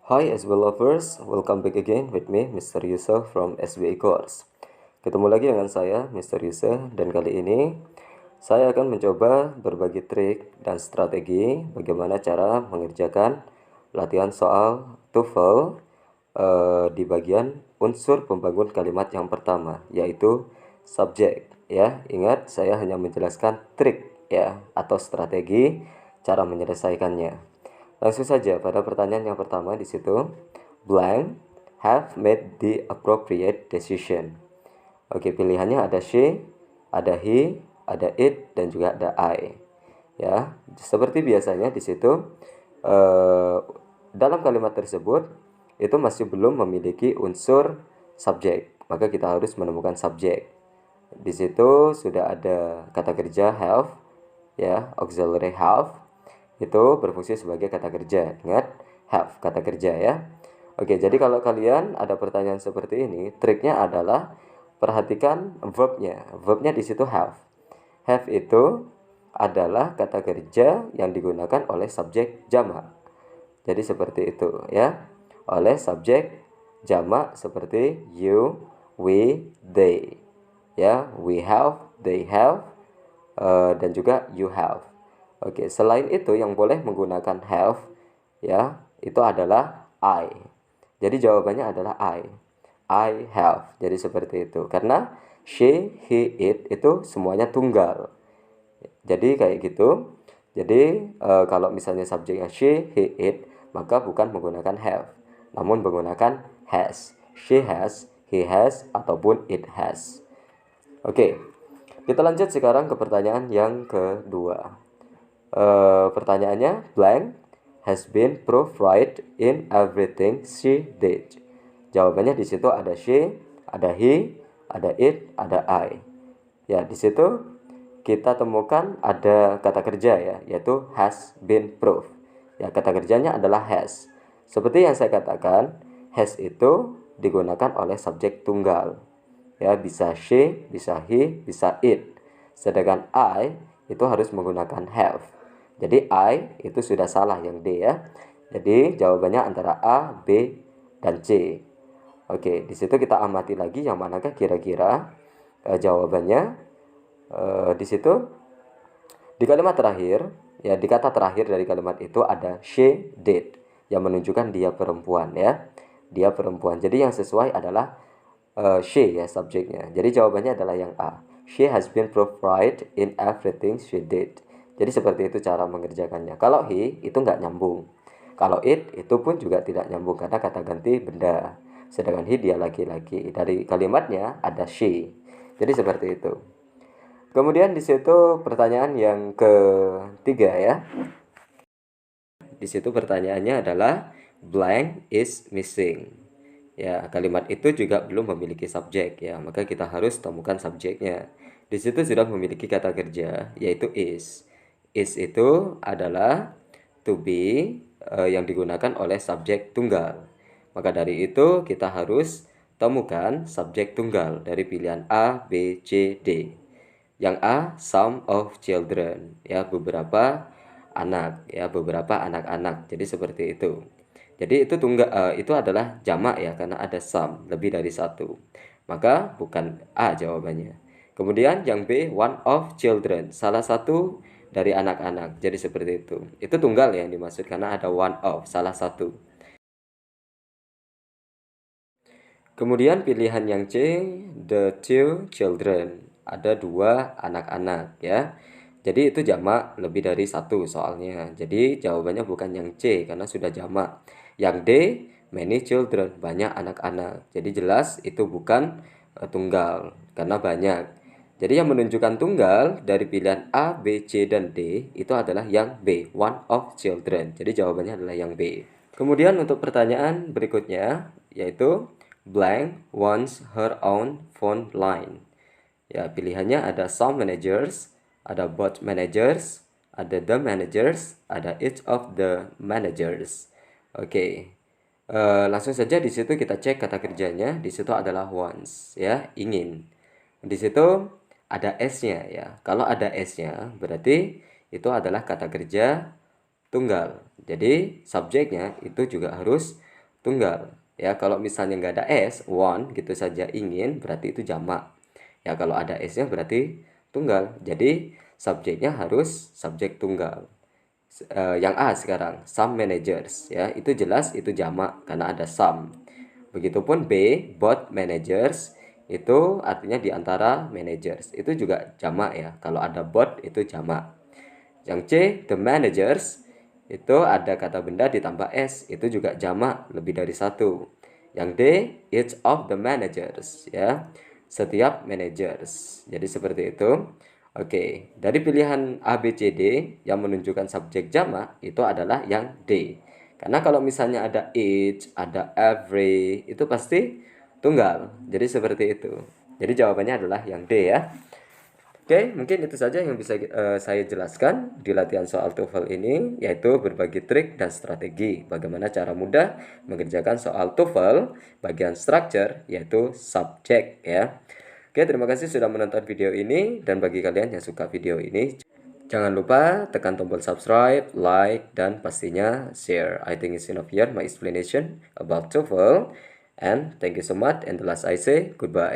Hi SB lovers, welcome back again with me Mr. Yusuf from SBA Course. Ketemu lagi dengan saya Mr. Yusuf, dan kali ini saya akan mencoba berbagi trik dan strategi bagaimana cara mengerjakan latihan soal TOEFL di bagian unsur pembangun kalimat yang pertama, yaitu subjek. Ya, ingat saya hanya menjelaskan trik ya atau strategi cara menyelesaikannya. Langsung saja pada pertanyaan yang pertama di situ, blank have made the appropriate decision. Oke, pilihannya ada she, ada he, ada it, dan juga ada I. Ya, seperti biasanya di situ dalam kalimat tersebut itu masih belum memiliki unsur subjek, maka kita harus menemukan subjek. Di situ sudah ada kata kerja have, ya, auxiliary have itu berfungsi sebagai kata kerja. Ingat, have kata kerja ya. Oke, jadi kalau kalian ada pertanyaan seperti ini, triknya adalah perhatikan verbnya. Verbnya di situ have. Have itu adalah kata kerja yang digunakan oleh subjek jamak. Jadi seperti itu ya. Oleh subjek jamak seperti you, we, they. Ya, we have, they have, dan juga you have. Oke, selain itu yang boleh menggunakan have ya, itu adalah I. Jadi jawabannya adalah I. I have. Jadi seperti itu. Karena she, he, it itu semuanya tunggal. Jadi kayak gitu. Jadi kalau misalnya subjeknya she, he, it, maka bukan menggunakan have, namun menggunakan has. She has, he has, ataupun it has. Oke, kita lanjut sekarang ke pertanyaan yang kedua. Pertanyaannya, blank has been proved right in everything she did. Jawabannya di situ ada she, ada he, ada it, ada I. Ya, di situ kita temukan ada kata kerja ya, yaitu has been proved. Ya, kata kerjanya adalah has. Seperti yang saya katakan, has itu digunakan oleh subjek tunggal. Ya, bisa she, bisa he, bisa it. Sedangkan I itu harus menggunakan have. Jadi I itu sudah salah yang D ya. Jadi jawabannya antara A, B, dan C. Oke, di situ kita amati lagi yang manakah kira-kira jawabannya. Di situ di kalimat terakhir, ya di kata terakhir dari kalimat itu ada she did yang menunjukkan dia perempuan ya. Dia perempuan. Jadi yang sesuai adalah she ya subjeknya. Jadi jawabannya adalah yang A. She has been proved right in everything she did. Jadi seperti itu cara mengerjakannya. Kalau he itu nggak nyambung. Kalau it itu pun juga tidak nyambung karena kata ganti benda. Sedangkan he dia laki-laki. Dari kalimatnya ada she. Jadi seperti itu. Kemudian di situ pertanyaan yang ketiga ya. Di situ pertanyaannya adalah blank is missing. Ya, kalimat itu juga belum memiliki subjek ya, maka kita harus temukan subjeknya. Di situ sudah memiliki kata kerja yaitu is. Is itu adalah to be yang digunakan oleh subjek tunggal. Maka dari itu kita harus temukan subjek tunggal dari pilihan A, B, C, D. Yang A, some of children, ya beberapa anak, ya beberapa anak-anak. Jadi seperti itu. Jadi itu itu adalah jamak ya karena ada some, lebih dari satu. Maka bukan A jawabannya. Kemudian yang B, one of children, salah satu dari anak-anak. Jadi seperti itu. Itu tunggal yang dimaksud karena ada one of, salah satu. Kemudian pilihan yang C, the two children, ada dua anak-anak ya. Jadi itu jamak lebih dari satu soalnya. Jadi jawabannya bukan yang C karena sudah jamak. Yang D, many children, banyak anak-anak. Jadi jelas itu bukan tunggal karena banyak. Jadi yang menunjukkan tunggal dari pilihan A, B, C, dan D itu adalah yang B, one of children. Jadi jawabannya adalah yang B. Kemudian untuk pertanyaan berikutnya yaitu blank wants her own phone line. Ya, pilihannya ada some managers, ada both managers, ada the managers, ada each of the managers. Oke. Langsung saja di situ kita cek kata kerjanya. Di situ adalah wants ya, ingin. Di situ ada s-nya ya. Kalau ada s-nya berarti itu adalah kata kerja tunggal. Jadi subjeknya itu juga harus tunggal. Ya, kalau misalnya nggak ada s, want gitu saja, ingin, berarti itu jamak. Ya, kalau ada s-nya berarti tunggal. Jadi subjeknya harus subjek tunggal. Yang A sekarang, some managers, ya itu jelas itu jamak karena ada some. Begitupun B, both managers, itu artinya di antara managers, itu juga jamak ya, kalau ada both itu jamak. Yang C, the managers, itu ada kata benda ditambah s, itu juga jamak, lebih dari satu. Yang D, each of the managers, ya setiap managers. Jadi seperti itu. Oke, dari pilihan A, B, C, D yang menunjukkan subjek jamak itu adalah yang D. Karena kalau misalnya ada each, ada every, itu pasti tunggal. Jadi seperti itu. Jadi jawabannya adalah yang D ya. Oke, mungkin itu saja yang bisa saya jelaskan di latihan soal TOEFL ini, yaitu berbagi trik dan strategi bagaimana cara mudah mengerjakan soal TOEFL bagian structure, yaitu subjek ya. Oke, terima kasih sudah menonton video ini, dan bagi kalian yang suka video ini, jangan lupa tekan tombol subscribe, like, dan pastinya share. I think it's enough here my explanation about TOEFL, and thank you so much, and the last I say goodbye.